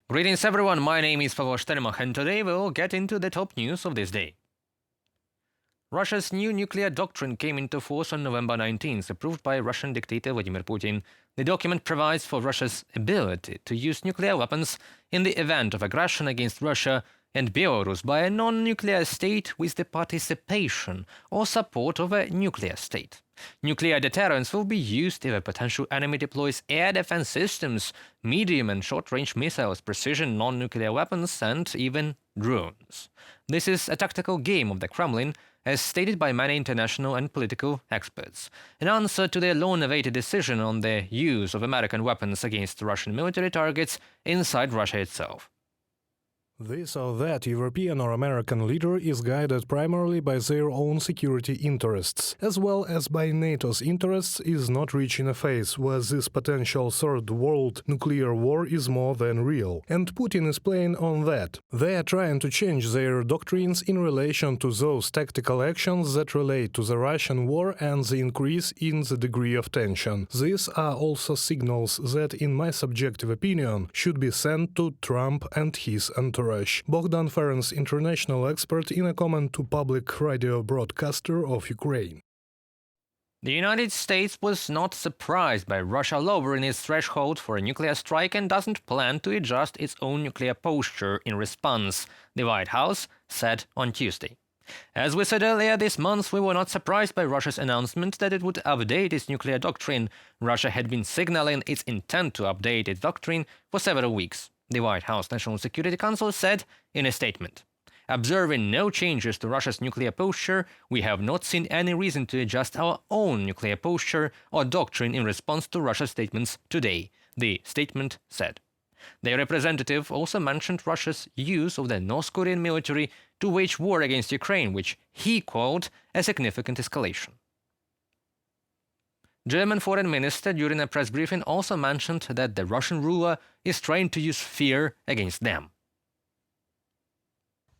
Greetings everyone, my name is Pavel Shtelmach and today we'll get into the top news of this day. Russia's new nuclear doctrine came into force on November 19th, approved by Russian dictator Vladimir Putin. The document provides for Russia's ability to use nuclear weapons in the event of aggression against Russia and Belarus by a non-nuclear state with the participation or support of a nuclear state. Nuclear deterrence will be used if a potential enemy deploys air defense systems, medium and short-range missiles, precision non-nuclear weapons, and even drones. This is a tactical game of the Kremlin, as stated by many international and political experts, in answer to their long-awaited decision on the use of American weapons against Russian military targets inside Russia itself. This or that European or American leader is guided primarily by their own security interests, as well as by NATO's interests, is not reaching a phase where this potential third world nuclear war is more than real. And Putin is playing on that. They are trying to change their doctrines in relation to those tactical actions that relate to the Russian war and the increase in the degree of tension. These are also signals that, in my subjective opinion, should be sent to Trump and his entourage. Bogdan Ferenc, international expert, in a comment to public radio broadcaster of Ukraine. The United States was not surprised by Russia lowering its threshold for a nuclear strike and doesn't plan to adjust its own nuclear posture in response, the White House said on Tuesday. As we said earlier this month, we were not surprised by Russia's announcement that it would update its nuclear doctrine. Russia had been signaling its intent to update its doctrine for several weeks, the White House National Security Council said in a statement. Observing no changes to Russia's nuclear posture, we have not seen any reason to adjust our own nuclear posture or doctrine in response to Russia's statements today, the statement said. The representative also mentioned Russia's use of the North Korean military to wage war against Ukraine, which he called a significant escalation. German foreign minister during a press briefing also mentioned that the Russian ruler is trying to use fear against them.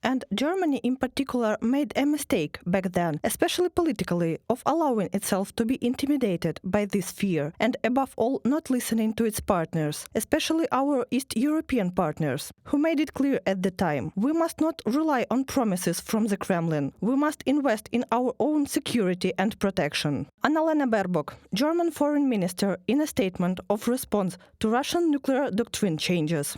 And Germany in particular made a mistake back then, especially politically, of allowing itself to be intimidated by this fear and above all not listening to its partners, especially our East European partners, who made it clear at the time: we must not rely on promises from the Kremlin, we must invest in our own security and protection. Annalena Baerbock, German foreign minister, in a statement of response to Russian nuclear doctrine changes.